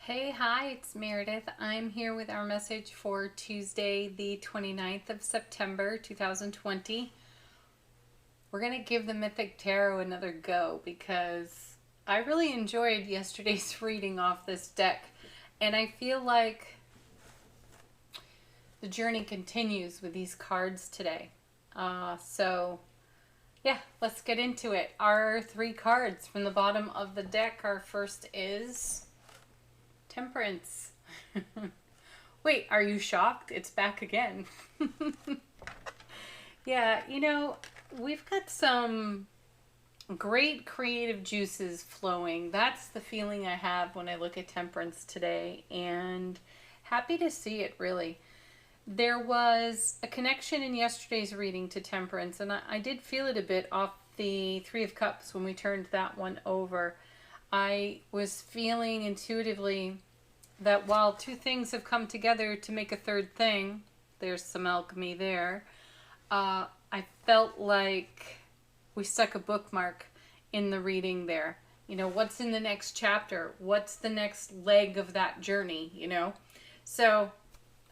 Hey, hi, it's Meredith. I'm here with our message for Tuesday, the 29th of September, 2020. We're going to give the Mythic Tarot another go because I really enjoyed yesterday's reading off this deck, and I feel like the journey continues with these cards today. Yeah, let's get into it. Our three cards from the bottom of the deck, our first is Temperance. Wait, are you shocked? It's back again. Yeah, we've got some great creative juices flowing. That's the feeling I have when I look at Temperance today, and happy to see it, really. There was a connection in yesterday's reading to Temperance, and I did feel it a bit off the Three of Cups when we turned that one over. I was feeling intuitively that while two things have come together to make a third thing, there's some alchemy there, I felt like we stuck a bookmark in the reading there. What's in the next chapter? What's the next leg of that journey, So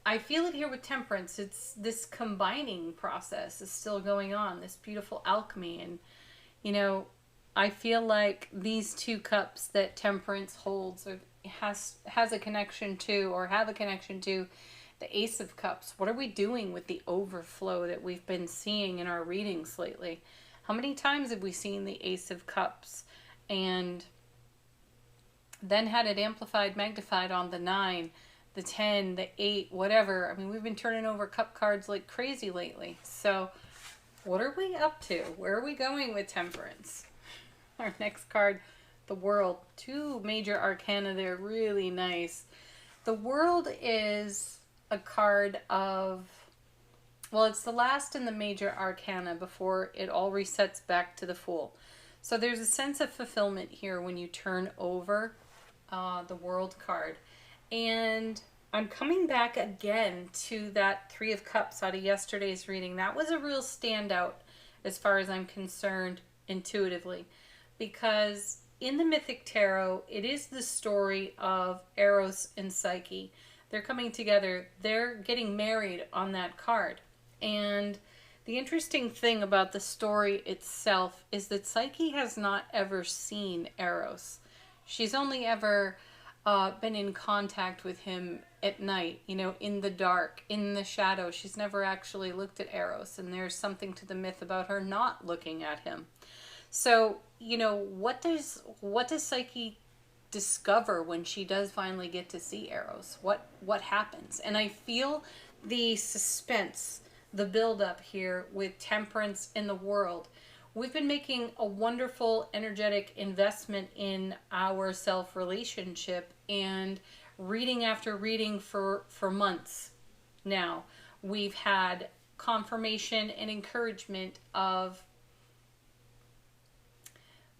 I feel it here with Temperance. It's this combining process is still going on, this beautiful alchemy. And, I feel like these two cups that Temperance holds has a connection to, or have a connection to, the Ace of Cups. What are we doing with the overflow that we've been seeing in our readings lately? How many times have we seen the Ace of Cups and then had it amplified, magnified on the 9, the 10, the 8, whatever? I mean, we've been turning over cup cards like crazy lately. So what are we up to? Where are we going with Temperance? Our next card, the World. Two major arcana there, really nice. The World is a card of, well, it's the last in the major arcana before it all resets back to the Fool. So there's a sense of fulfillment here when you turn over the World card. And I'm coming back again to that Three of Cups out of yesterday's reading. That was a real standout as far as I'm concerned intuitively, because in the Mythic Tarot, it is the story of Eros and Psyche. They're coming together. They're getting married on that card. And the interesting thing about the story itself is that Psyche has not ever seen Eros. She's only ever been in contact with him at night, in the dark, in the shadow. She's never actually looked at Eros, and there's something to the myth about her not looking at him. So, what does Psyche discover when she does finally get to see Eros? What happens? And I feel the suspense, the buildup here with Temperance in the World. We've been making a wonderful energetic investment in our self-relationship and reading after reading for months now. We've had confirmation and encouragement of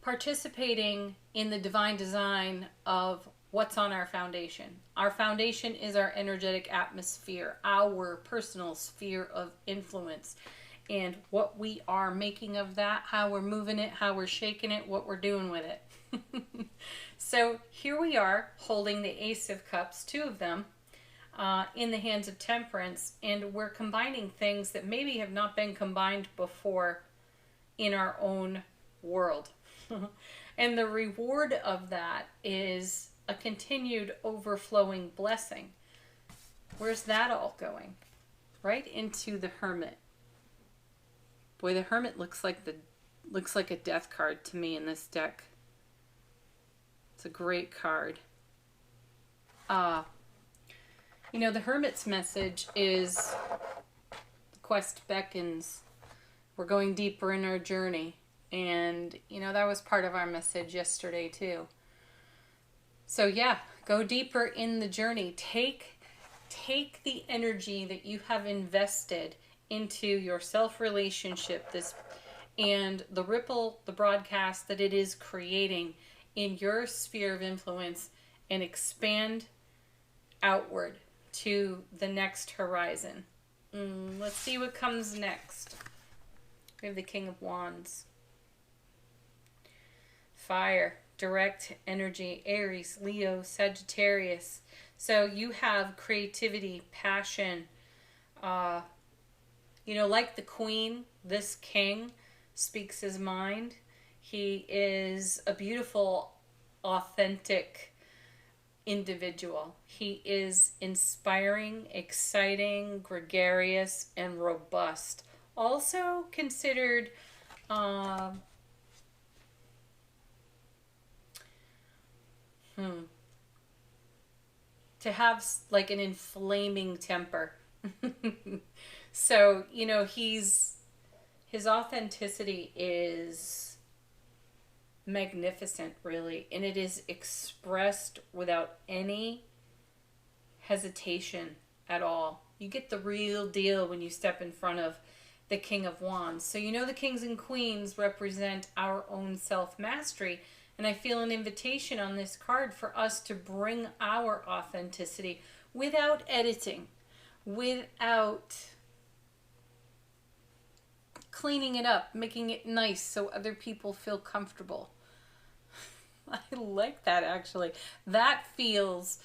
participating in the divine design of what's on our foundation. Our foundation is our energetic atmosphere, our personal sphere of influence, and what we are making of that, how we're moving it, how we're shaking it, what we're doing with it. So here we are holding the Ace of Cups, two of them, in the hands of Temperance, and we're combining things that maybe have not been combined before in our own world. And the reward of that is a continued overflowing blessing. Where's that all going? Right into the Hermit. Boy, the Hermit looks like a death card to me in this deck. It's a great card. The Hermit's message is the quest beckons. We're going deeper in our journey. And, that was part of our message yesterday, too. So, yeah, go deeper in the journey. Take the energy that you have invested into your self-relationship, and the ripple, the broadcast that it is creating in your sphere of influence, and expand outward to the next horizon. Let's see what comes next. We have the King of Wands. Fire. direct energy, Aries, Leo, Sagittarius. So you have creativity, passion, like the queen, this king speaks his mind. He is a beautiful, authentic individual. He is inspiring, exciting, gregarious, and robust. Also considered to have like an inflaming temper. So, his authenticity is magnificent, really, and it is expressed without any hesitation at all. You get the real deal when you step in front of the King of Wands. So the kings and queens represent our own self-mastery, and I feel an invitation on this card for us to bring our authenticity without editing, without cleaning it up, making it nice so other people feel comfortable. I like that, actually. That feels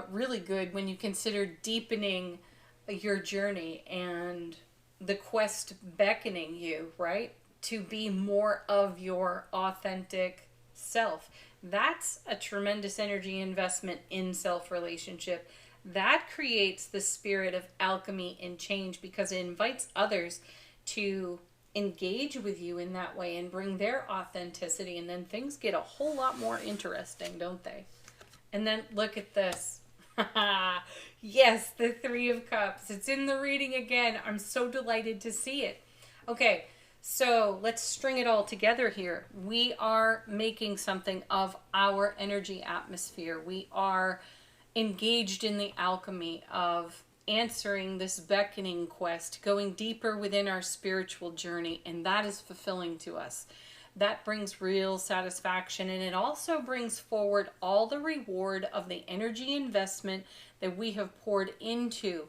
really good when you consider deepening your journey and the quest beckoning you, right, to be more of your authentic self. That's a tremendous energy investment in self-relationship. That creates the spirit of alchemy and change because it invites others to engage with you in that way and bring their authenticity, and then things get a whole lot more interesting, don't they? And then look at this. Yes, the Three of Cups. It's in the reading again. I'm so delighted to see it. Okay, so let's string it all together here. We are making something of our energy atmosphere. We are engaged in the alchemy of answering this beckoning quest, going deeper within our spiritual journey, and that is fulfilling to us. That brings real satisfaction, and it also brings forward all the reward of the energy investment that we have poured into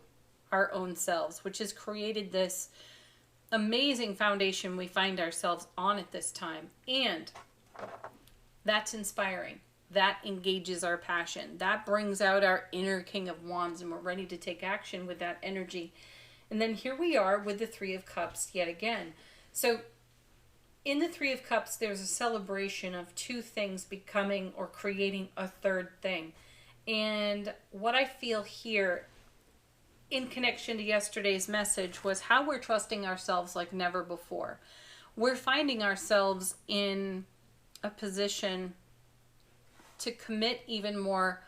our own selves, which has created this amazing foundation we find ourselves on at this time. And that's inspiring. That engages our passion. That brings out our inner King of Wands, and we're ready to take action with that energy. And then here we are with the Three of Cups yet again. So in the Three of Cups, there's a celebration of two things becoming or creating a third thing. And what I feel here in connection to yesterday's message was how we're trusting ourselves like never before. We're finding ourselves in a position to commit even more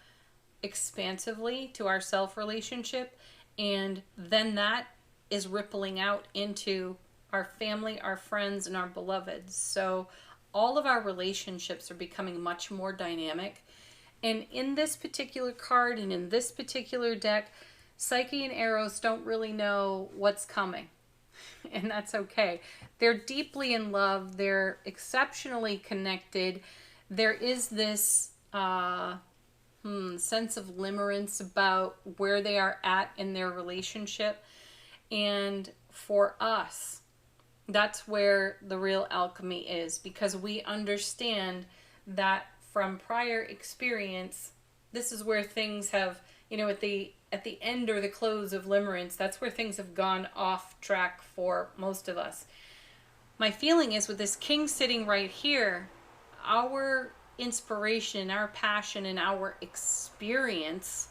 expansively to our self-relationship, and then that is rippling out into our family, our friends, and our beloveds. So all of our relationships are becoming much more dynamic. And in this particular card and in this particular deck, Psyche and Eros don't really know what's coming. And that's okay. They're deeply in love. They're exceptionally connected. There is this sense of limerence about where they are at in their relationship. And for us, that's where the real alchemy is, because we understand that from prior experience, this is where things have, at the end or the close of limerence, that's where things have gone off track for most of us. My feeling is with this king sitting right here, our inspiration, our passion, and our experience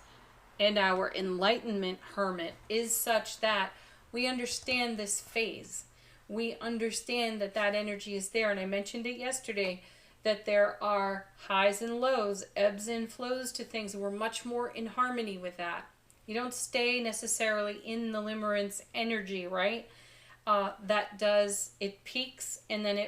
and our enlightenment hermit is such that we understand this phase. We understand that that energy is there. And I mentioned it yesterday, that there are highs and lows, ebbs and flows to things. And we're much more in harmony with that. You don't stay necessarily in the limerence energy, right? It peaks, and then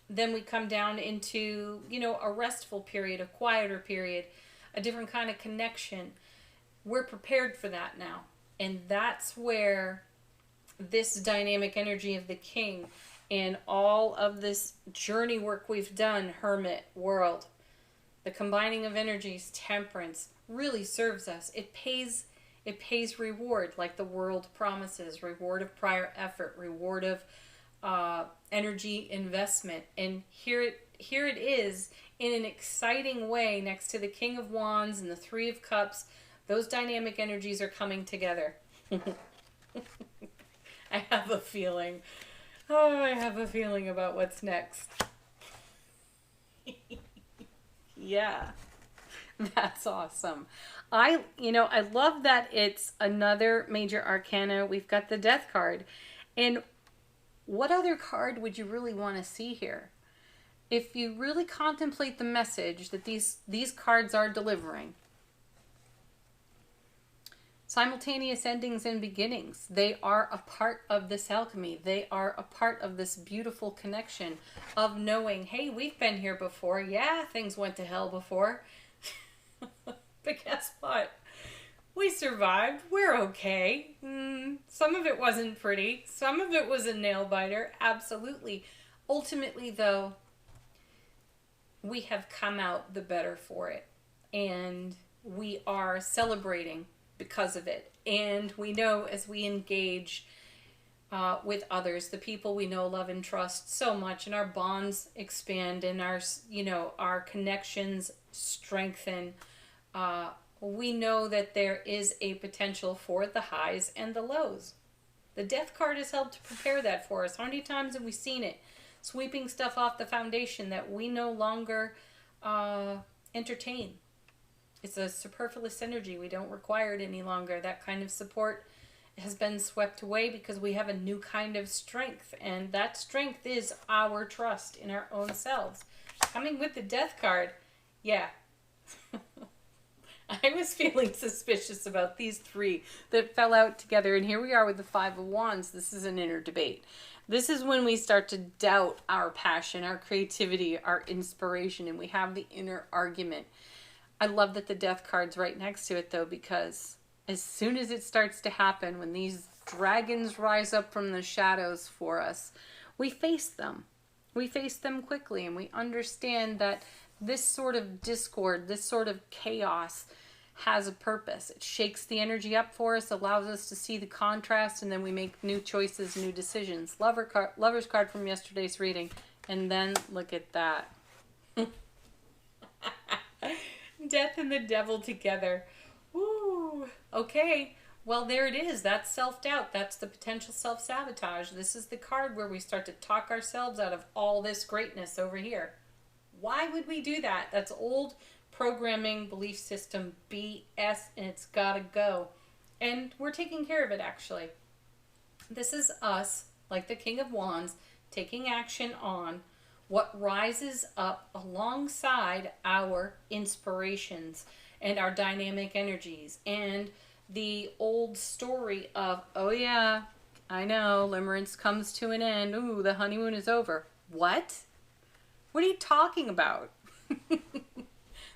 then we come down into, a restful period, a quieter period, a different kind of connection. We're prepared for that now. And that's where this dynamic energy of the king and all of this journey work we've done, hermit, world, the combining of energies, temperance, really serves us. It pays reward, like the world promises, reward of prior effort, reward of energy investment. And here it is in an exciting way next to the King of Wands and the Three of Cups. Those dynamic energies are coming together. I have a feeling. Oh, I have a feeling about what's next. Yeah. That's awesome. I love that it's another major arcana. We've got the Death card. And what other card would you really want to see here? If you really contemplate the message that these cards are delivering, simultaneous endings and beginnings, they are a part of this alchemy. They are a part of this beautiful connection of knowing, hey, we've been here before. Yeah, things went to hell before. But guess what? We survived. We're okay. Some of it wasn't pretty. Some of it was a nail biter. Absolutely. Ultimately, though, we have come out the better for it. And we are celebrating because of it. And we know as we engage with others, the people we know, love, and trust so much, and our bonds expand and our connections strengthen, we know that there is a potential for the highs and the lows. The Death card has helped to prepare that for us. How many times have we seen it? Sweeping stuff off the foundation that we no longer entertain. It's a superfluous energy. We don't require it any longer. That kind of support has been swept away because we have a new kind of strength. And that strength is our trust in our own selves. Coming with the Death card, yeah. I was feeling suspicious about these three that fell out together. And here we are with the Five of Wands. This is an inner debate. This is when we start to doubt our passion, our creativity, our inspiration, and we have the inner argument. I love that the Death card's right next to it, though, because as soon as it starts to happen, when these dragons rise up from the shadows for us, we face them. We face them quickly, and we understand that this sort of discord, this sort of chaos has a purpose. It shakes the energy up for us, allows us to see the contrast, and then we make new choices, new decisions. Lover's card from yesterday's reading. And then look at that. Death and the Devil together. Woo. Okay. Well, there it is. That's self-doubt. That's the potential self-sabotage. This is the card where we start to talk ourselves out of all this greatness over here. Why would we do that? That's old programming, belief system, BS, and it's gotta go. And we're taking care of it, actually. This is us, like the King of Wands, taking action on what rises up alongside our inspirations and our dynamic energies. And the old story of, oh yeah, I know, limerence comes to an end. Ooh, the honeymoon is over. What? What are you talking about?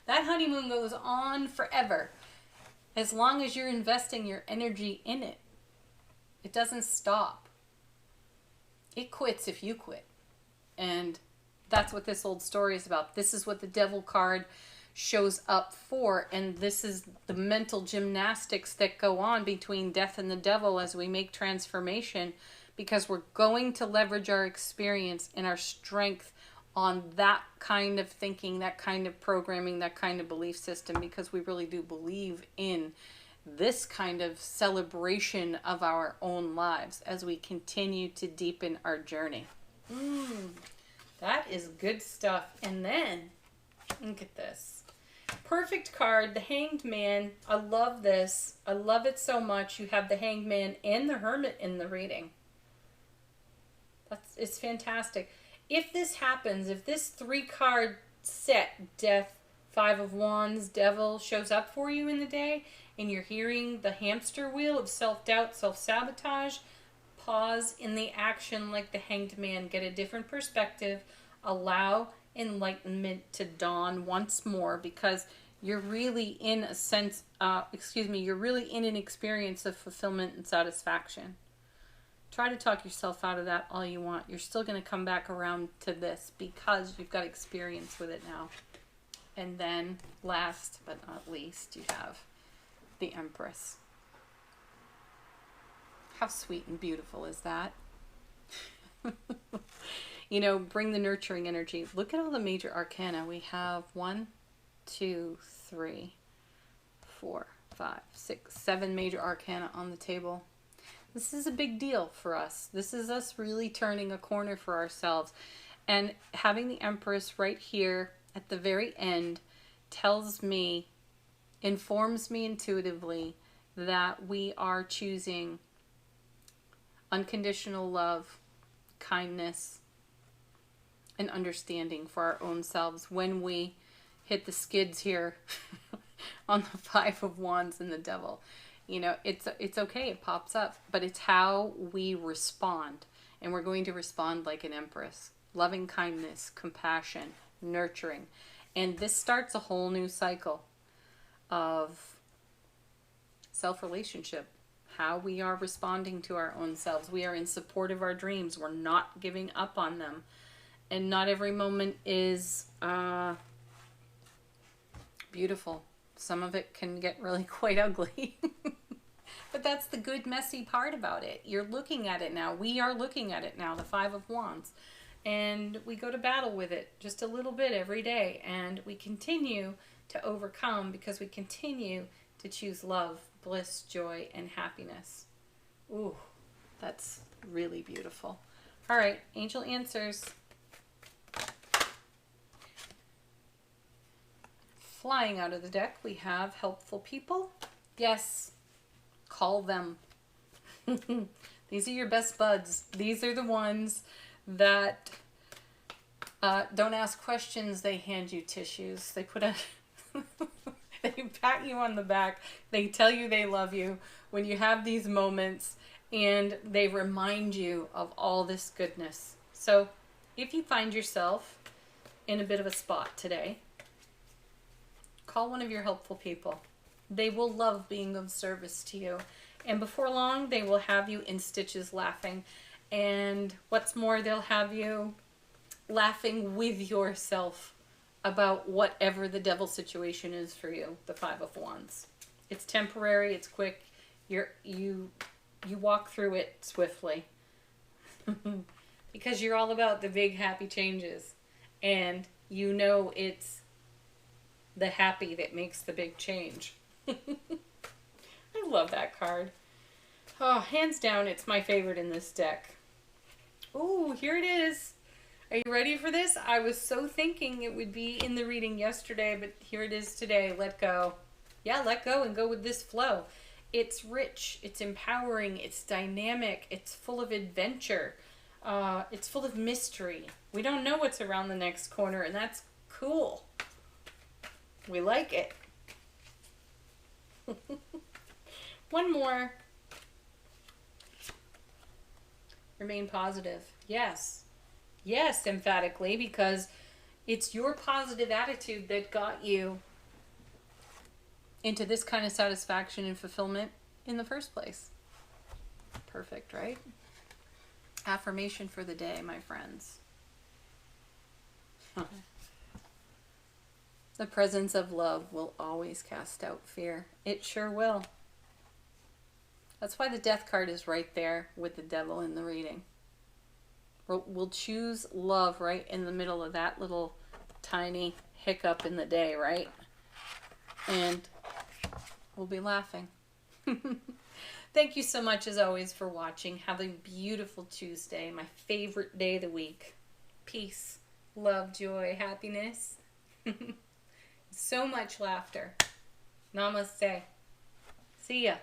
That honeymoon goes on forever. As long as you're investing your energy in it. It doesn't stop. It quits if you quit. And that's what this old story is about. This is what the Devil card shows up for. And this is the mental gymnastics that go on between Death and the Devil as we make transformation. Because we're going to leverage our experience and our strength on that kind of thinking, that kind of programming, that kind of belief system, because we really do believe in this kind of celebration of our own lives as we continue to deepen our journey. That is good stuff. And then, look at this. Perfect card, the Hanged Man. I love this. I love it so much. You have the Hanged Man and the Hermit in the reading. It's fantastic. If this happens, if this 3-card set, Death, Five of Wands, Devil, shows up for you in the day, and you're hearing the hamster wheel of self-doubt, self-sabotage, pause in the action like the Hanged Man. Get a different perspective. Allow enlightenment to dawn once more, because you're really in a sense, you're really in an experience of fulfillment and satisfaction. Try to talk yourself out of that all you want. You're still going to come back around to this because you've got experience with it now. And then, last but not least, you have the Empress. How sweet and beautiful is that? You know, bring the nurturing energy. Look at all the major arcana. We have 1, 2, 3, 4, 5, 6, 7 major arcana on the table. This is a big deal for us. This is us really turning a corner for ourselves. And having the Empress right here at the very end tells me, informs me intuitively that we are choosing unconditional love, kindness, and understanding for our own selves when we hit the skids here on the Five of Wands and the Devil. You know, it's okay, it pops up, but it's how we respond. And we're going to respond like an Empress. Loving kindness, compassion, nurturing. And this starts a whole new cycle of self-relationship. How we are responding to our own selves. We are in support of our dreams. We're not giving up on them. And not every moment is beautiful. Some of it can get really quite ugly. But that's the good, messy part about it. You're looking at it now. We are looking at it now, the Five of Wands. And we go to battle with it just a little bit every day. And we continue to overcome because we continue to choose love, bliss, joy, and happiness. Ooh, that's really beautiful. All right, angel answers. Flying out of the deck, we have helpful people. Yes, call them. These are your best buds. These are the ones that don't ask questions. They hand you tissues. They put a... They pat you on the back. They tell you they love you when you have these moments, and they remind you of all this goodness. So if you find yourself in a bit of a spot today, call one of your helpful people. They will love being of service to you. And before long, they will have you in stitches laughing. And what's more, they'll have you laughing with yourself about whatever the devil situation is for you, the Five of Wands. It's temporary, it's quick. You walk through it swiftly. Because you're all about the big happy changes. And you know it's the happy that makes the big change. I love that card. Oh, hands down, it's my favorite in this deck. Ooh, here it is. Are you ready for this? I was so thinking it would be in the reading yesterday, but here it is today. Let go. Yeah, let go and go with this flow. It's rich, it's empowering, it's dynamic, it's full of adventure, it's full of mystery. We don't know what's around the next corner, and that's cool. We like it. One more. Remain positive. Yes. Yes, emphatically, because it's your positive attitude that got you into this kind of satisfaction and fulfillment in the first place. Perfect, right? Affirmation for the day, my friends. The presence of love will always cast out fear. It sure will. That's why the death card is right there with the devil in the reading. We'll choose love right in the middle of that little tiny hiccup in the day, right? And we'll be laughing. Thank you so much, as always, for watching. Have a beautiful Tuesday, my favorite day of the week. Peace, love, joy, happiness. So much laughter. Namaste. See ya.